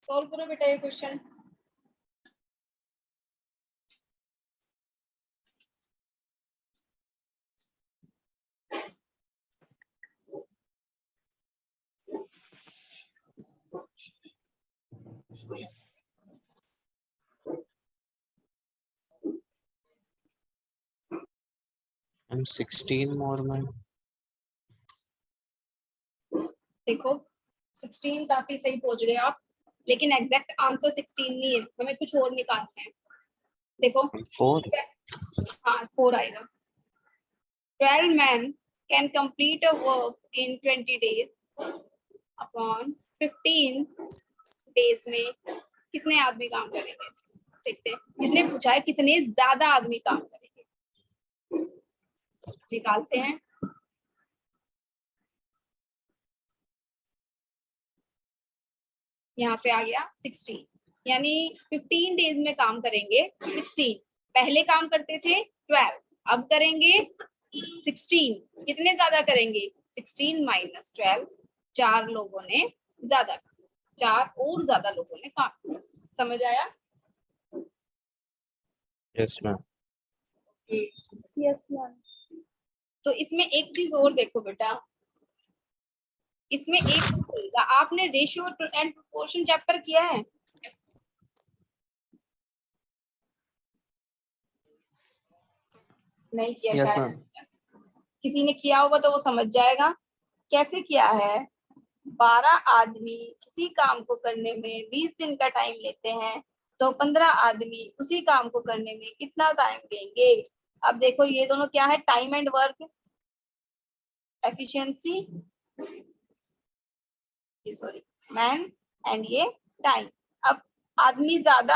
Solve करो बेटा ये क्वेश्चन। I'm 16 more man. देखो 16 काफी सही पहुंच गए आप, लेकिन एग्जैक्ट आंसर 16 नहीं है, हमें कुछ और निकालना है। देखो 4. हाँ 4 आएगा। 12 men can complete a work in 20 days upon 15 days में कितने आदमी काम करेंगे? देखते हैं, इसने पूछा है कितने ज्यादा आदमी काम करेंगे, निकालते हैं। यहाँ पे आ गया 16, यानी 15 डेज में काम करेंगे 16। पहले काम करते थे 12, अब करेंगे 16। कितने ज्यादा करेंगे? 16 माइनस 12, 4 लोगों ने ज्यादा, 4 और ज्यादा लोगों ने काम किया। समझ आया? Yes ma'am. Yes ma'am. तो इसमें एक चीज और देखो बेटा, इसमें एक होगा, आपने रेशियो एंड प्रोपोर्शन चैप्टर किया है? नहीं किया Yes शायद। ma'am. किसी ने किया होगा तो वो समझ जाएगा। कैसे किया है? 12 आदमी किसी काम को करने में 20 दिन का टाइम लेते हैं, तो 15 आदमी उसी काम को करने में कितना टाइम लेंगे? अब देखो ये दोनों क्या है, time and work, efficiency, sorry man and ये टाइम। अब आदमी ज्यादा,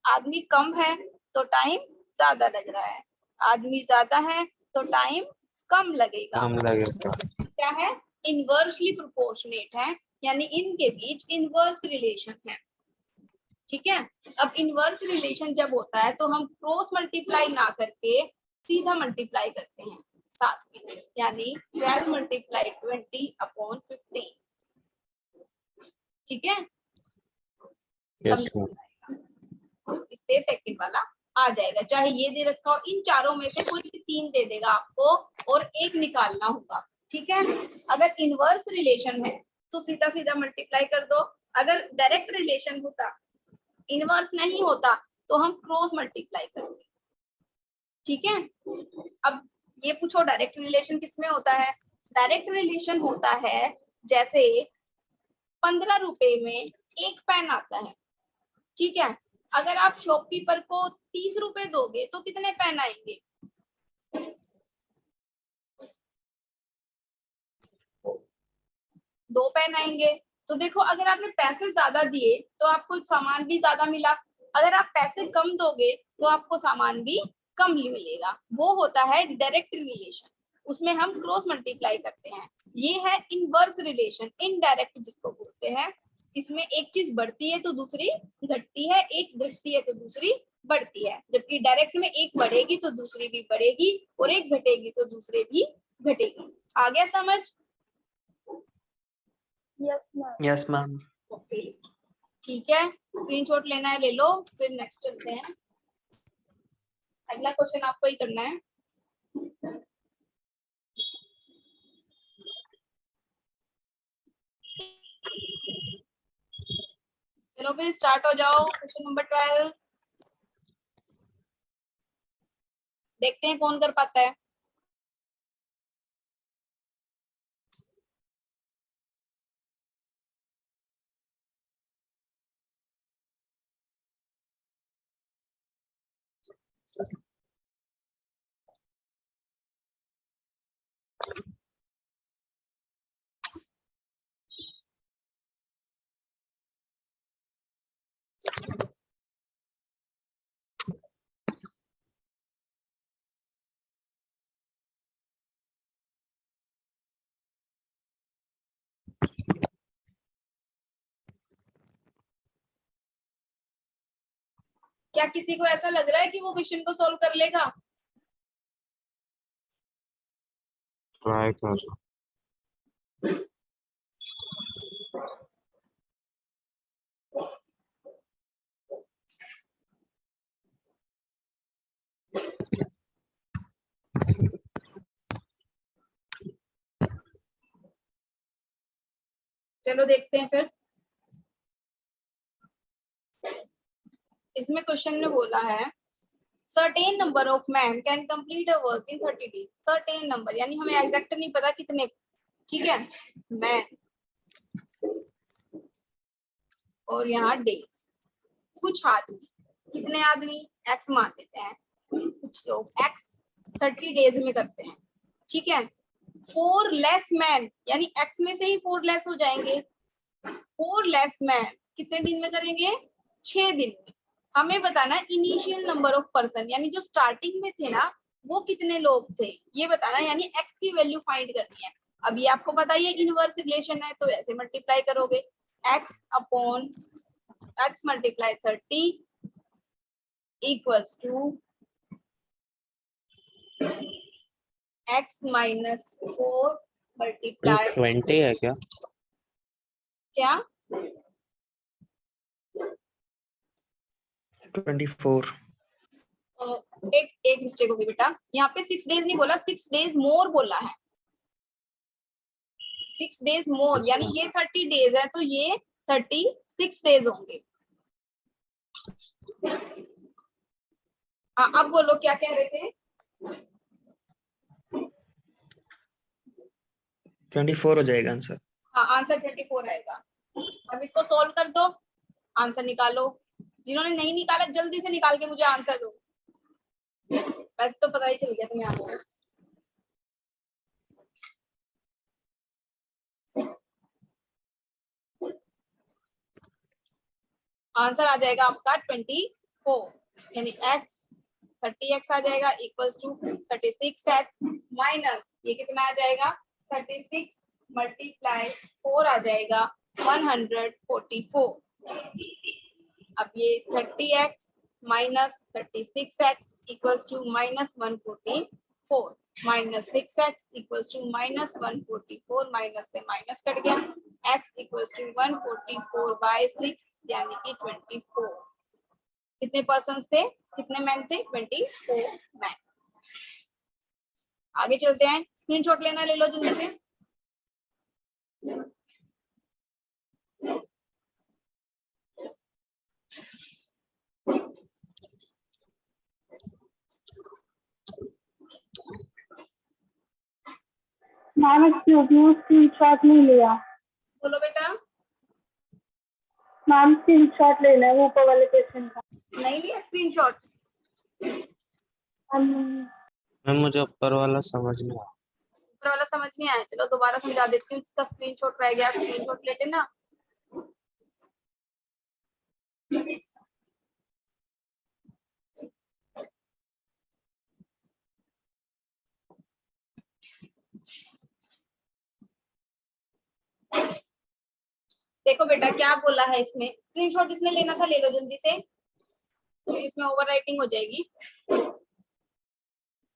आदमी कम है तो टाइम ज्यादा लग रहा है, आदमी ज्यादा है तो टाइम कम लगेगा। कम लगेगा। क्या है? इनवर्सली प्रोपोर्शनेट है, यानी इनके बीच इनवर्स रिलेशन है। ठीक है। अब इनवर्स रिलेशन जब होता है तो हम क्रॉस मल्टीप्लाई ना करके सीधा मल्टीप्लाई करते हैं साथ में, यानी 12 मल्टीप्लाई 20 अपॉन 15। ठीक है। Yes ma'am. इससे सेकंड वाला आ जाएगा, चाहे ये दे रखा हो, इन चारों में से कोई भी 3 दे देगा आपको और एक निकालना होगा। ठीक है। अगर इनवर्स रिलेशन है तो सीधा सीधा मल्टीप्लाई कर दो, अगर डायरेक्ट रिलेशन होता, इनवर्स नहीं होता, तो हम क्रॉस मल्टीप्लाई करेंगे। ठीक है। अब ये पूछो डायरेक्ट रिलेशन किसमें होता है? डायरेक्ट रिलेशन होता है जैसे 15 रुपए में एक पेन आता है। ठीक है। अगर आप शॉपकीपर को 30 रुपए दोगे तो कितने पेन आएंगे? 2 पेन आएंगे। तो देखो अगर आपने पैसे ज्यादा दिए तो आपको सामान भी ज्यादा मिला, अगर आप पैसे कम दोगे तो आपको सामान भी कम ही मिलेगा। वो होता है डायरेक्ट रिलेशन, उसमें हम क्रॉस मल्टीप्लाई करते हैं। ये है इनवर्स रिलेशन, इनडायरेक्ट जिसको बोलते हैं। इसमें एक चीज बढ़ती है तो दूसरी घटती है, एक घटती है तो दूसरी बढ़ती है, जबकि डायरेक्ट में एक बढ़ेगी तो दूसरी भी बढ़ेगी और एक घटेगी तो दूसरी भी घटेगी। आ गया समझ? Yes ma'am. Yes ma'am. Okay ठीक है, स्क्रीनशॉट लेना है ले लो, फिर नेक्स्ट चलते हैं। अगला क्वेश्चन आपको ही करना है। चलो फिर स्टार्ट हो जाओ, क्वेश्चन नंबर 12 देखते हैं कौन कर पाता है। क्या किसी को ऐसा लग रहा है कि वो क्वेश्चन को सॉल्व कर लेगा? Try कर। चलो देखते हैं फिर। इसमें क्वेश्चन ने बोला है certain number of man can complete a work in 30 days. Certain number यानी हमें एग्जैक्ट नहीं पता कितने, ठीक है, मैन और यहाँ डेज, कुछ आदमी, कितने आदमी, एक्स मान लेते हैं, कुछ लोग एक्स 30 डेज में करते हैं, ठीक है। 4 लेस मैन यानी एक्स में से ही 4 लेस हो जाएंगे। 4 लेस मैन कितने दिन में करेंगे, 6 दिन में। हमें बताना इनिशियल नंबर ऑफ पर्सन यानी जो स्टार्टिंग में थे ना वो कितने लोग थे ये बताना, यानी एक्स की वैल्यू फाइंड करनी है। अब ये आपको पता ही है इनवर्स रिलेशन है, तो ऐसे मल्टीप्लाई करोगे x upon x multiply 30 equals to x minus 4 multiply 20 है क्या? क्या 24। एक मिस्टेक होगी बेटा, यहाँ पे 6 डेज नहीं बोला, 6 डेज मोर बोला है। 6 डेज मोर यानी ये 30 डेज है तो ये 36 डेज होंगे। हाँ अब बोलो क्या कह रहे थे। 24 हो जाएगा आंसर। हाँ आंसर 24 आएगा। अब इसको सॉल्व कर दो, आंसर निकालो। जिन्होंने नहीं निकाला जल्दी से निकाल के मुझे आंसर दो। वैसे तो पता ही चल गया तुम्हें आंसर। आंसर आ जाएगा आपका 24 यानी x 30x आ जाएगा इक्वल्स टू 36x माइनस ये कितना आ जाएगा 36 मल्टीप्लाई 4 आ जाएगा 144। अब ये 30x minus 36x equals to minus 144 minus 6x equals to minus 144 minus से माइनस कट गया x इक्वल्स टू 144 बाय 6 यानी कि 24। कितने पर्सन थे, कितने मैन थे, 24 मैन। आगे चलते हैं, स्क्रीनशॉट लेना ले लो जल्दी से। मैम एक्सक्यूज मी, स्क्रीनशॉट नहीं लिया। बोलो बेटा। मैम स्क्रीनशॉट लेना है वो ऊपर वाले क्वेश्चन का। नहीं लिया स्क्रीनशॉट। मैम मुझे ऊपर वाला समझ नहीं आया। ऊपर वाला समझ नहीं आया, चलो दोबारा समझा देती हूँ। जिसका स्क्रीनशॉट रह गया स्क्रीनशॉट ले लेना। देखो बेटा क्या बोला है इसमें, स्क्रीनशॉट इसने लेना था ले लो जल्दी से, फिर इसमें ओवरराइटिंग हो जाएगी।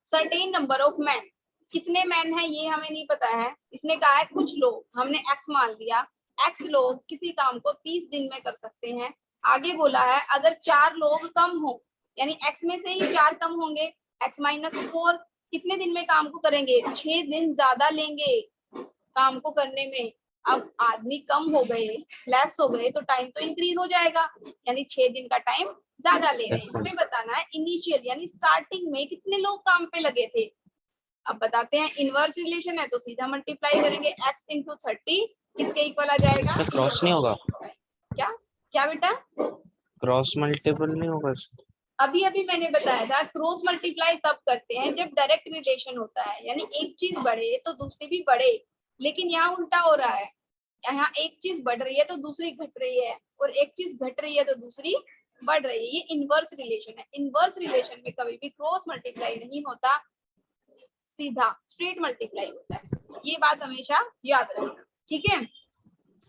सर्टेन नंबर ऑफ मैन, कितने मैन है ये हमें नहीं पता है। इसने कहा है कुछ लोग, हमने एक्स मान दिया, एक्स लोग किसी काम को 30 दिन में कर सकते हैं। आगे बोला है अगर 4 लोग कम हो यानी एक्स में से ही 4 कम होंगे, एक्स माइनस 4 कितने दिन में काम को करेंगे, 6 दिन ज्यादा लेंगे काम को करने में। अब आदमी कम हो गए, लेस हो गए तो टाइम तो इंक्रीज हो जाएगा, यानी 6 दिन का टाइम ज्यादा ले रहे हैं। हमें बताना है इनिशियल यानी स्टार्टिंग में कितने लोग काम पे लगे थे। अब बताते हैं, इनवर्स रिलेशन है तो सीधा मल्टीप्लाई करेंगे x इंटू 30 किसके इक्वल आ जाएगा, इसका क्रॉस नहीं होगा, क्या क्या बेटा, क्रॉस मल्टीपल नहीं होगा इसका? अभी अभी मैंने बताया था क्रॉस मल्टीप्लाई तब करते हैं जब डायरेक्ट रिलेशन होता है, यानी एक चीज बढ़े तो दूसरी भी बढ़े। लेकिन यहाँ उल्टा हो रहा है, यहाँ एक चीज बढ़ रही है तो दूसरी घट रही है, और एक चीज घट रही है तो दूसरी बढ़ रही है। ये इनवर्स रिलेशन है। इनवर्स रिलेशन में कभी भी क्रॉस मल्टीप्लाई नहीं होता, सीधा स्ट्रेट मल्टीप्लाई होता है। ये बात हमेशा याद रखना, ठीक है।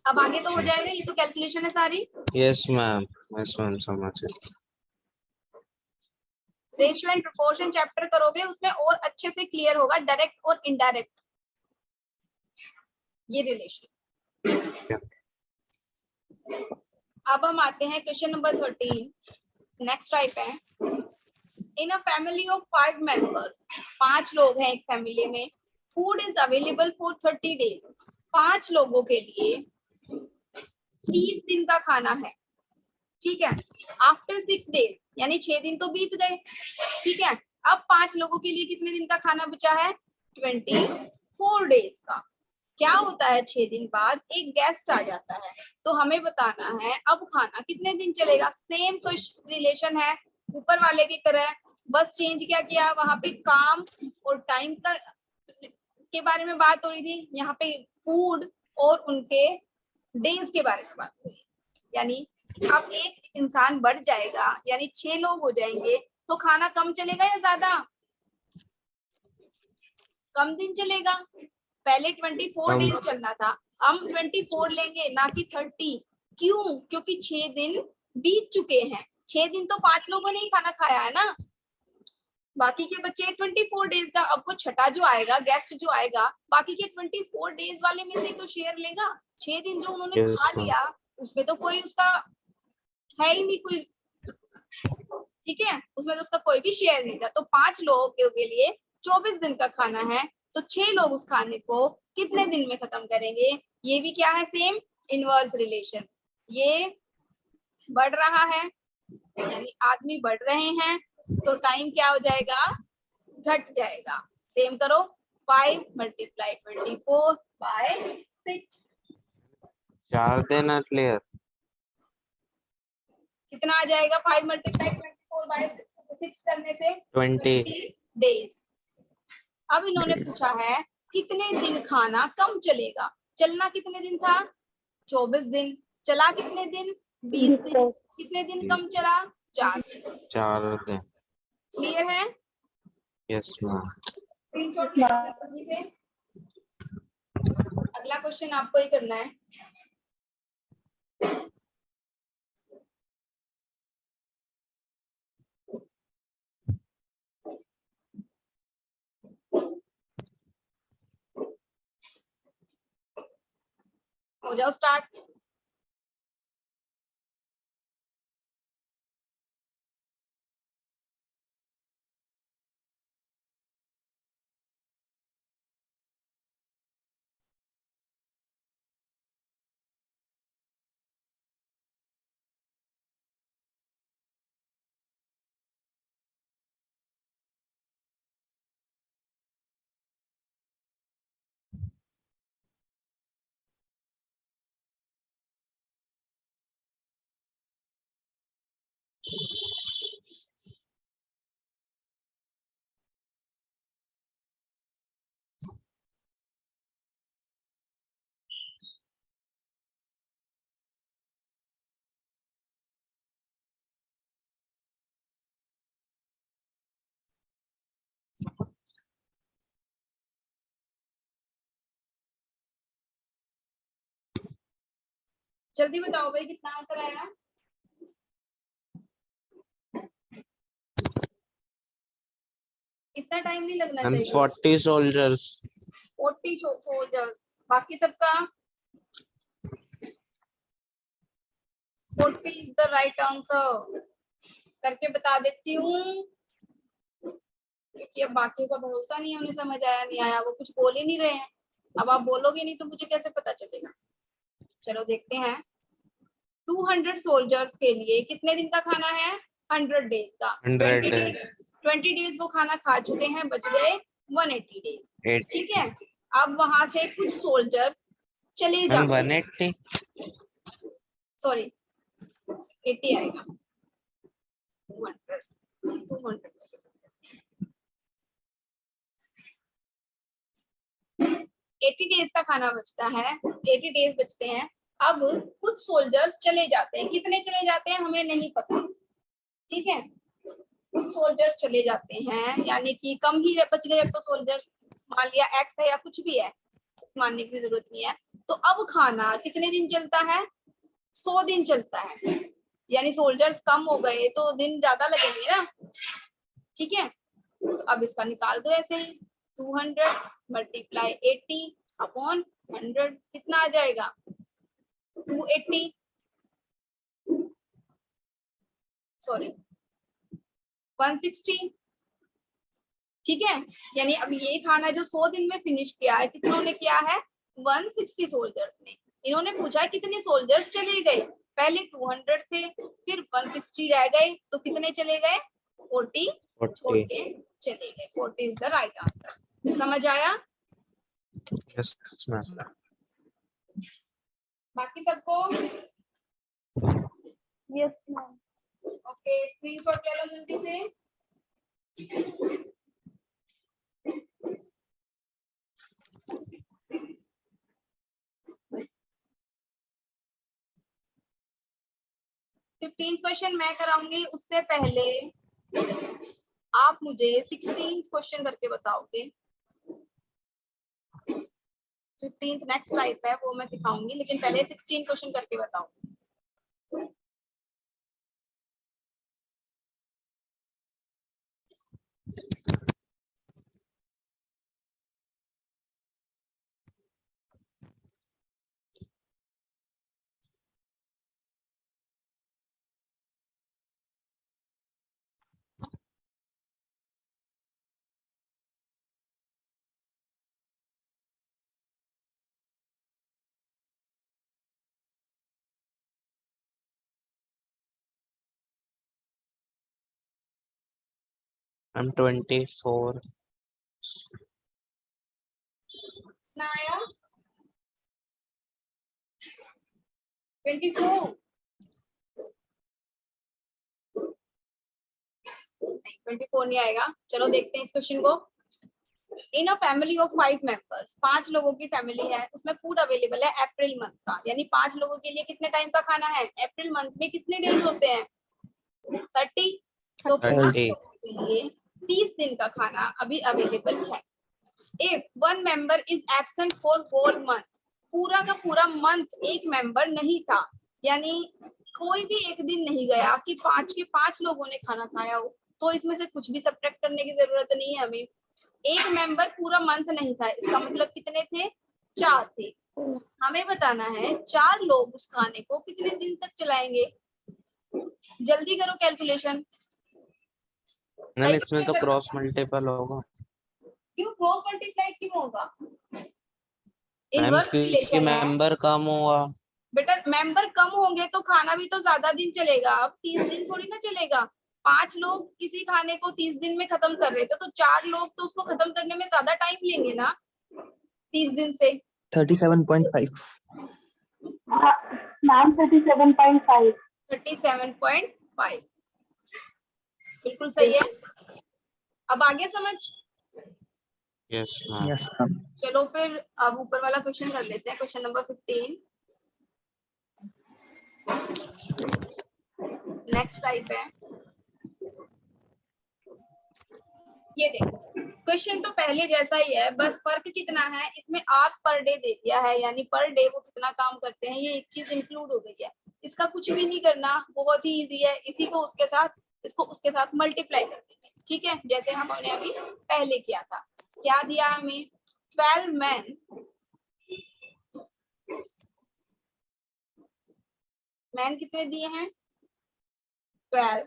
अब आगे तो हो जाएगा, ये तो कैलकुलेशन है सारी। यस मैम समझ गए। रेशियो एंड प्रोपोर्शन चैप्टर करोगे उसमें और अच्छे से क्लियर होगा डायरेक्ट और इनडायरेक्ट ये रिलेशन। अब हम आते हैं क्वेश्चन नंबर 13। नेक्स्ट टाइप है, इन अ फैमिली ऑफ 5 मेंबर्स, 5 लोग हैं एक फैमिली में, food is available for 30 days. 5 लोगों के लिए 30 दिन का खाना है, ठीक है। आफ्टर 6 डेज यानी 6 दिन तो बीत गए, ठीक है। अब 5 लोगों के लिए कितने दिन का खाना बचा है? 24 डेज का। क्या होता है 6 दिन बाद एक गेस्ट आ जाता है, तो हमें बताना है अब खाना कितने दिन चलेगा। सेम तो रिलेशन है ऊपर वाले की तरह, बस चेंज क्या किया, वहां पे काम और टाइम का के बारे में बात हो रही थी, यहाँ पे फूड और उनके डेज के बारे में बात हो रही है। यानी अब एक इंसान बढ़ जाएगा यानी 6 लोग हो जाएंगे, तो खाना कम चलेगा या ज्यादा? कम दिन चलेगा। पहले 24 डेज चलना था, हम 24 लेंगे ना कि 30। क्यों? क्योंकि 6 दिन बीत चुके हैं। 6 दिन तो 5 लोगों ने ही खाना खाया है ना, बाकी के बच्चे 24 डेज का। अब वो छठा जो आएगा, गेस्ट जो आएगा, बाकी के 24 डेज वाले में से तो शेयर लेगा। 6 दिन जो उन्होंने Yes, खा ma'am. लिया उसमें तो कोई उसका है ही नहीं कोई, ठीक है, उसमें तो उसका कोई भी शेयर नहीं था। तो 5 लोगों के लिए 24 दिन का खाना है, तो 6 लोग उस खाने को कितने दिन में खत्म करेंगे? ये भी क्या है? Same inverse relation. ये बढ़ रहा है यानी आदमी बढ़ रहे हैं, तो टाइम क्या हो जाएगा? घट जाएगा। सेम करो, 5 × 24 / 6 4 दिन क्लियर। कितना आ जाएगा? 5 × 24 / 6 करने से 20 डेज। अब इन्होंने पूछा है कितने दिन खाना कम चलेगा। चलना कितने दिन था? 24 दिन। चला कितने दिन? 20 दिन। कितने दिन कम चला? 4 दिन। 4 दिन। क्लियर है? Yes ma'am. स्क्रीनशॉट ले लो जल्दी से। अगला क्वेश्चन आपको ही करना है। हो जाओ स्टार्ट। जल्दी बताओ भाई कितना आंसर आया? इतना टाइम नहीं लगना एंड चाहिए। 40 सोल्जर्स। 40 सोल्जर्स। बाकी सबका 40 इज द राइट आंसर। करके बता देती हूँ क्योंकि अब बाकियों का भरोसा नहीं है, उन्हें समझ आया नहीं आया, वो कुछ बोल ही नहीं रहे हैं। अब आप बोलोगे नहीं तो मुझे कैसे पता चलेगा? चलो देखते हैं। 200 सोल्जर्स के लिए कितने दिन का खाना है? 100 डेज का। 100 days। 20 डेज वो खाना खा चुके हैं, बच गए 180 डेज। ठीक है, अब वहां से कुछ सोल्जर चले जाते हैं। 180। सॉरी 80 आएगा। 200 में से 80 डेज का खाना बचता है, 80 डेज बचते हैं। अब कुछ सोल्जर्स चले जाते हैं। कितने चले जाते हैं हमें नहीं पता, ठीक है। कुछ सोल्जर्स चले जाते हैं यानी कि कम ही बच गए। अब तो सोल्जर्स मान लिया एक्स है या कुछ भी है, मानने की जरूरत नहीं है। तो अब खाना कितने दिन चलता है? 100 दिन चलता है। यानी सोल्जर्स कम हो गए तो दिन ज्यादा लगेंगे ना, ठीक है। तो अब इसका निकाल दो ऐसे ही। 200 × 80/100 कितना आ जाएगा? 280। सॉरी 160, ठीक है। यानी अब ये खाना जो 100 दिन में फिनिश किया है, कितनों ने किया है? 160 सोल्जर्स ने। इन्होंने पूछा है कितने सोल्जर्स चले गए, पहले 200 थे, फिर 160 रह गए, तो कितने चले गए, 40 छोड़ 40. के चले गए। 40 इज द राइट आंसर। समझ आया? Yes, ma'am. बाकी सबको यस मैम। ओके, स्क्रीनशॉट ले लो जल्दी से। फिफ्टीन क्वेश्चन मैं कराऊंगी, उससे पहले आप मुझे 16 क्वेश्चन करके बताओगे। 15 नेक्स्ट टाइप है, वो मैं सिखाऊंगी, लेकिन पहले 16 क्वेश्चन करके बताओ। I'm 24. ना आया 24 नहीं, 24 नहीं आएगा। चलो देखते हैं इस क्वेश्चन को। इन अ फैमिली ऑफ 5 मेंबर्स, 5 लोगों की फैमिली है, उसमें फूड अवेलेबल है अप्रैल मंथ का, यानी 5 लोगों के लिए कितने टाइम का खाना है, अप्रैल मंथ में कितने डेज होते हैं, 30। तो 5 30. लोगों के लिए 30 दिन का खाना अभी अवेलेबल है। If one member is absent for whole month, पूरा का पूरा मंथ एक मेंबर नहीं था, यानी कोई भी एक दिन नहीं गया कि 5 के 5 लोगों ने खाना खाया हो, तो इसमें से कुछ भी सब्ट्रैक्ट करने की जरूरत नहीं है हमें। एक मेंबर पूरा मंथ नहीं था, इसका मतलब कितने थे, 4 थे। हमें बताना है 4 लोग उस खाने को कितने दिन तक चलाएंगे। जल्दी करो कैलकुलेशन। मैम इसमें तो क्रॉस मल्टीपल होगा क्यों क्रॉस मल्टीप्लाई क्यों होगा, मैम, इनवर्स क्योंकि रिलेशन है मेंबर कम हुआ। बेटा। मेंबर कम होंगे तो खाना भी तो ज्यादा दिन चलेगा, अब 30 दिन थोड़ी ना चलेगा। 5 लोग किसी खाने को 30 दिन में खत्म कर रहे थे, तो 4 लोग तो उसको खत्म करने में ज्यादा टाइम लेंगे ना 30 दिन से। 37.5. मैम 37.5। 37.5 बिल्कुल सही है। अब आगे समझ। Yes, ma'am. Yes, ma'am. चलो फिर अब ऊपर वाला क्वेश्चन कर लेते हैं, क्वेश्चन नंबर 15। नेक्स्ट टाइप है, ये देखो क्वेश्चन तो पहले जैसा ही है, बस फर्क कितना है, इसमें आवर्स पर डे दे दिया है, यानी पर डे वो कितना काम करते हैं, ये एक चीज इंक्लूड हो गई है। इसका कुछ भी नहीं करना, बहुत ही इजी है, इसी को उसके साथ, इसको उसके साथ मल्टीप्लाई कर देंगे, ठीक है, जैसे हमने अभी पहले किया था। क्या दिया हमें, 12 मैन कितने दिए हैं, 12।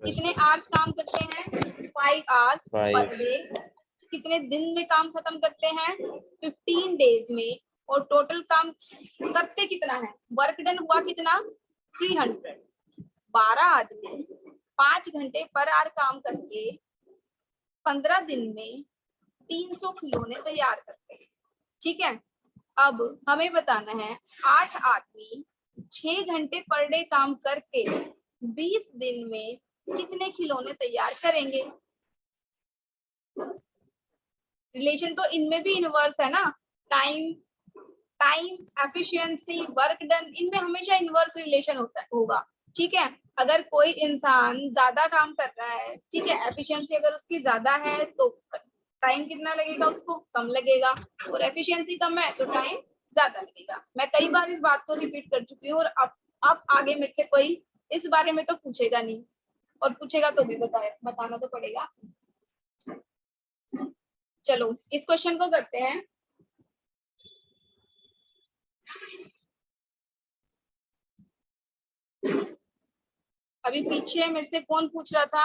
कितने आवर्स काम करते हैं, 5 आवर्स पर 5. डे। कितने दिन में काम खत्म करते हैं, 15 डेज में। और टोटल काम करते कितना है, वर्क डन हुआ कितना, 300। 12 आदमी 5 घंटे पर आवर काम करके 15 दिन में 300 खिलौने तैयार करते हैं, ठीक है। अब हमें बताना है 8 आदमी 6 घंटे पर डे काम करके 20 दिन में कितने खिलौने तैयार करेंगे। रिलेशन तो इनमें भी इनवर्स है ना, टाइम एफिशिएंसी वर्क डन, इनमें हमेशा इनवर्स रिलेशन होगा, ठीक है। अगर कोई इंसान ज्यादा काम कर रहा है, ठीक है, एफिशिएंसी अगर उसकी ज्यादा है तो टाइम कितना लगेगा, उसको कम लगेगा, और एफिशिएंसी कम है तो टाइम ज्यादा लगेगा। मैं कई बार इस बात को रिपीट कर चुकी हूँ, और अब आगे मेरे से कोई इस बारे में तो पूछेगा नहीं, और पूछेगा तो भी बताना तो पड़ेगा। चलो इस क्वेश्चन को करते हैं। अभी पीछे मेरे से कौन पूछ रहा था,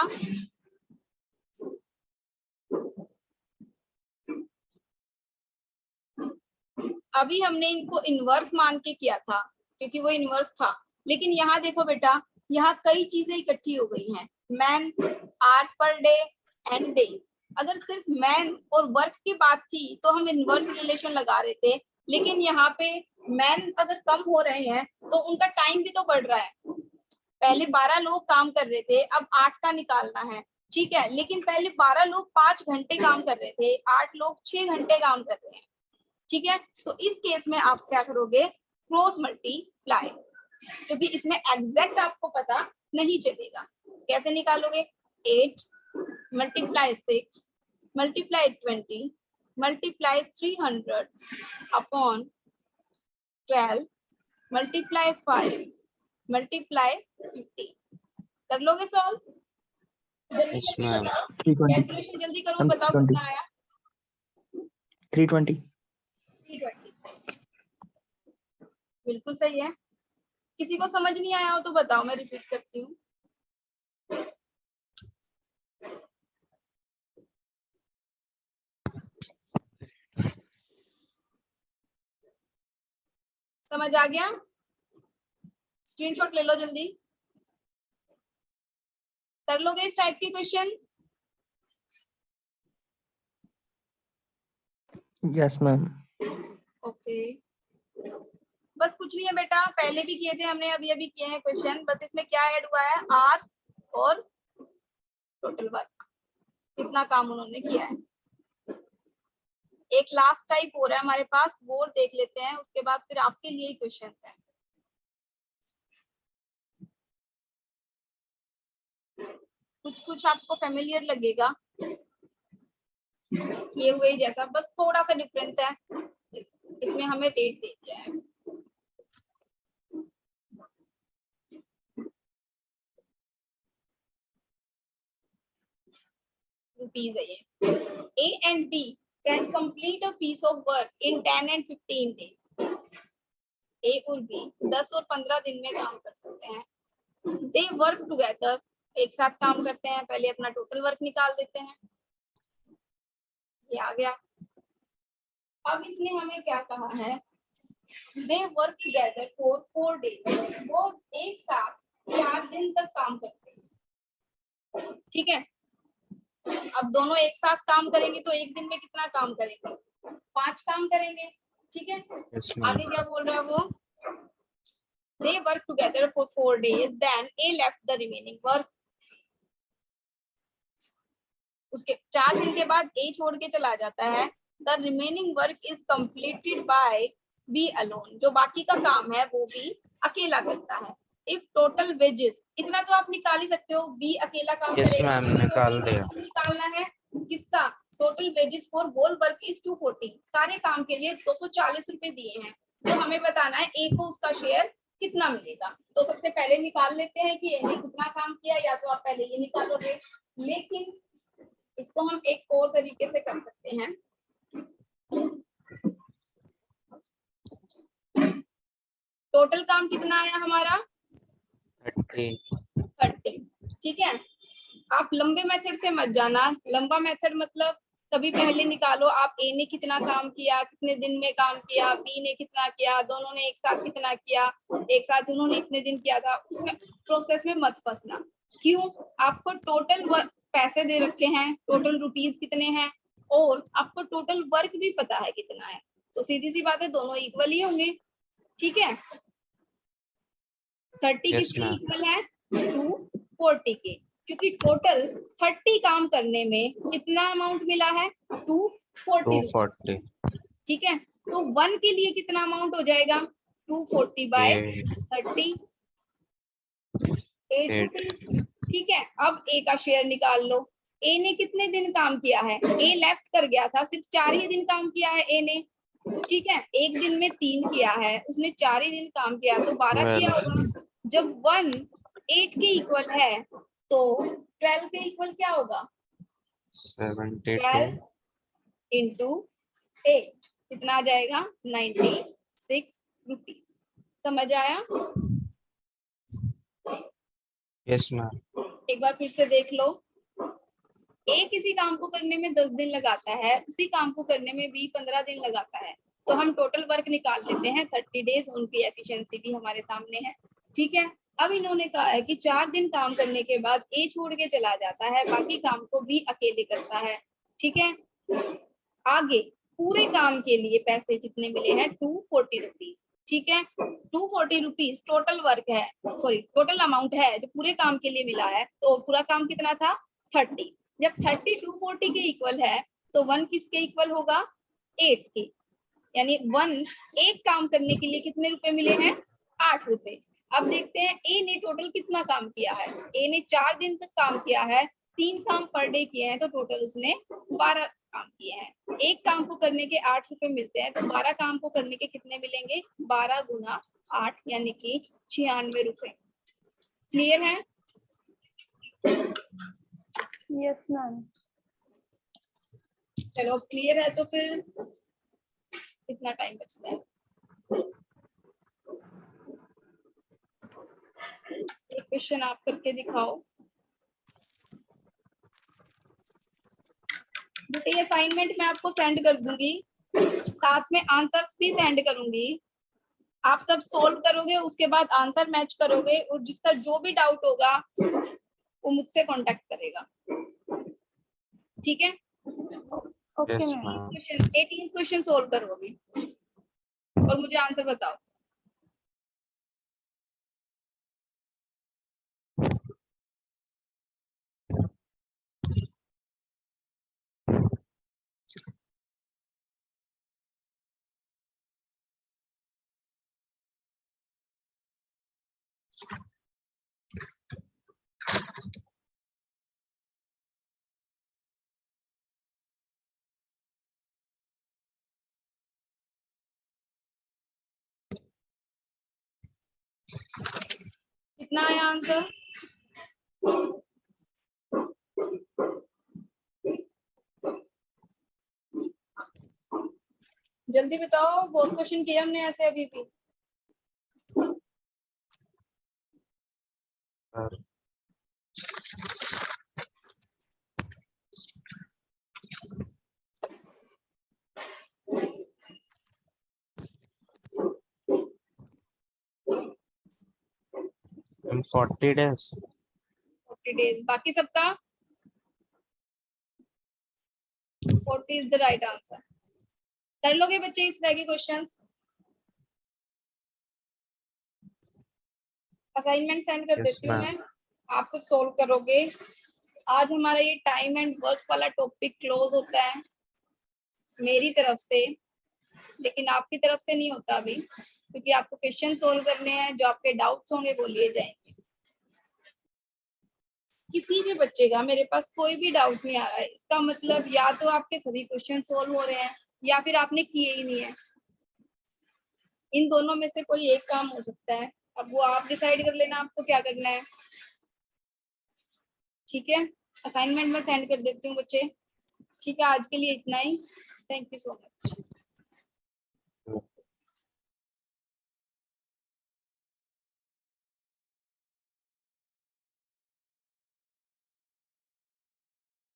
अभी हमने इनको इनवर्स मान के किया था क्योंकि वो इनवर्स था, लेकिन यहाँ देखो बेटा, यहाँ कई चीजें इकट्ठी हो गई हैं, man, hours per day and days. अगर सिर्फ मैन और वर्क की बात थी तो हम इनवर्स रिलेशन लगा रहे थे, लेकिन यहाँ पे मैन अगर कम हो रहे हैं तो उनका टाइम भी तो बढ़ रहा है। पहले 12 लोग काम कर रहे थे, अब 8 का निकालना है, ठीक है, लेकिन पहले 12 लोग 5 घंटे काम कर रहे थे, 8 लोग 6 घंटे काम कर रहे हैं, ठीक है। तो इस केस में आप क्या करोगे, क्रॉस मल्टीप्लाई, क्योंकि इसमें एग्जैक्ट आपको पता नहीं चलेगा। कैसे निकालोगे, 8 multiply 6 multiply 20 multiply 300 upon 12 multiply 5 multiply 50। कर लोगे सॉल्व? जल्दी Yes, जल्दी ma'am. बताओ, 320 कैलकुलेशन जल्दी करो, Ma'am, बताओ 320. कितना आया। 320. 320 बिल्कुल सही है। किसी को समझ नहीं आया हो तो बताओ, मैं रिपीट करती हूँ। समझ आ गया? स्क्रीनशॉट ले लो जल्दी। कर लोगे इस टाइप के क्वेश्चन? Yes, ma'am. ओके, बस कुछ नहीं है बेटा, पहले भी किए थे हमने, अभी अभी किए हैं क्वेश्चन, बस इसमें क्या ऐड हुआ है, आवर्स और टोटल वर्क, कितना काम उन्होंने किया है। एक लास्ट टाइप हो रहा है हमारे पास, वो देख लेते हैं, उसके बाद फिर आपके लिए क्वेश्चन है। कुछ कुछ आपको फेमिलियर लगेगा किए हुए जैसा, बस थोड़ा सा डिफरेंस है, इसमें हमें डेट दे दिया है। रुपीज है ये। A and B can complete a piece of work in 10 and 15 days. A और B 10 और 15 दिन में काम कर सकते हैं। They work together, एक साथ काम करते हैं। पहले अपना टोटल वर्क निकाल देते हैं, ये आ गया। अब इसने हमें क्या कहा है, They work together for 4 days. वो एक साथ 4 दिन तक काम करते हैं, ठीक है। अब दोनों एक साथ काम करेंगे तो एक दिन में कितना काम करेंगे, 5 काम करेंगे, ठीक है। Yes, ma'am. आगे क्या बोल रहा है वो, They work together for 4 days, then A left the remaining work. उसके 4 दिन के बाद A छोड़ के चला जाता है। The remaining work is completed by B alone. जो बाकी का काम है वो B अकेला करता है। If total wages, इतना तो आप निकाल ही सकते हो, B अकेला काम Yes, करेगा। ma'am, निकाल दिया। निकालना है किसका, total wages for whole work is 240, सारे काम के लिए 240 रुपए दिए हैं, तो हमें बताना है ए को उसका शेयर कितना मिलेगा। तो सबसे पहले निकाल लेते हैं कि ए ने कितना काम किया, या तो आप पहले ये निकालोगे, लेकिन इसको हम एक और तरीके से कर सकते हैं। टोटल काम कितना आया हमारा, 30, ठीक है। आप लंबे मेथड से मत जाना, लंबा मेथड मतलब कभी पहले निकालो आप ए ने कितना काम किया, कितने दिन में काम किया, बी ने कितना किया, दोनों ने एक साथ कितना किया, एक साथ उन्होंने इतने दिन किया था, उसमें प्रोसेस में मत फंसना। क्यों, आपको टोटल वर्क पैसे दे रखे हैं, टोटल रुपीज कितने हैं, और आपको टोटल वर्क भी पता है कितना है, तो सीधी सी बात है दोनों इक्वल ही होंगे, ठीक है। 30 Yes, किसके ma'am. इक्वल है, 240 के, क्योंकि टोटल 30 काम करने में कितना अमाउंट मिला है, 240, 240. ठीक है। तो 1 के लिए कितना अमाउंट हो जाएगा, 240 बाय 30, 8 रुपीज, ठीक है। अब ए का शेयर निकाल लो, ए ने कितने दिन काम किया है, ए लेफ्ट कर गया था, सिर्फ 4 ही दिन काम किया है ए ने, ठीक है। एक दिन में 3 किया है, उसने 4 ही दिन काम किया, तो 12 किया होगा। जब 1 8 के इक्वल है तो 12 के इक्वल क्या होगा, 12 इंटू 8 कितना आ जाएगा, 96 रुपीज। समझ आया? Yes, ma'am. एक बार फिर से देख लो, ए किसी काम को करने में 10 दिन लगाता है, उसी काम को करने में भी 15 दिन लगाता है, तो हम टोटल वर्क निकाल लेते हैं 30 डेज, उनकी एफिशिएंसी भी हमारे सामने है। ठीक है, अब इन्होंने कहा है कि 4 दिन काम करने के बाद ए छोड़ के चला जाता है, बाकी काम को बी अकेले करता है। ठीक है, आगे पूरे काम के लिए पैसे जितने मिले हैं 240 रुपीज। ठीक है, 240 रुपीज टोटल वर्क है, सॉरी टोटल अमाउंट है जो पूरे काम के लिए मिला है। तो पूरा काम कितना था 30, जब 30 240 के इक्वल है तो 1 किसके इक्वल होगा 8 के, यानी 1 एक काम करने के लिए कितने रुपए मिले हैं 8 रुपए। अब देखते हैं ए ने टोटल कितना काम किया है। ए ने 4 दिन तक काम किया है, 3 काम पर डे किए हैं, तो टोटल उसने 12 काम किए हैं। एक काम को करने के 8 रुपए मिलते हैं, तो 12 काम को करने के कितने मिलेंगे 12 गुना 8 यानी कि 96 रुपए। क्लियर है? Yes ma'am. चलो क्लियर है, तो फिर कितना टाइम बचता है? एक क्वेश्चन आप करके दिखाओ। बेटे ये असाइनमेंट मैं आपको सेंड कर दूंगी, साथ में आंसर्स भी सेंड करूंगी। आप सब सोल्व करोगे, उसके बाद आंसर मैच करोगे, और जिसका जो भी डाउट होगा वो मुझसे कांटेक्ट करेगा। ठीक है, okay Yes, ma'am. ma'am. Question 18 question solve करो अभी और मुझे आंसर बताओ। कितना आया आंसर? जल्दी बताओ, बहुत क्वेश्चन किए हमने ऐसे अभी भी। In 40 days. 40 डेज, बाकी सबका 40 इज द राइट आंसर। कर लोगे बच्चे इस तरह के क्वेश्चंस? असाइनमेंट सेंड कर Yes, देती हूँ ma'am. मैं, आप सब सोल्व करोगे। आज हमारा ये टाइम एंड वर्क वाला टॉपिक क्लोज होता है मेरी तरफ से, लेकिन आपकी तरफ से नहीं होता अभी, क्योंकि आपको क्वेश्चन सोल्व करने हैं, जो आपके डाउट्स होंगे वो लिए जाएंगे। किसी भी बच्चे का मेरे पास कोई भी डाउट नहीं आ रहा है, इसका मतलब या तो आपके सभी क्वेश्चन सोल्व हो रहे हैं या फिर आपने किए ही नहीं है। इन दोनों में से कोई एक काम हो सकता है, अब वो आप डिसाइड कर लेना आपको क्या करना है। ठीक है, असाइनमेंट में सेंड कर देती हूँ बच्चे। ठीक है, आज के लिए इतना ही। Thank you so much.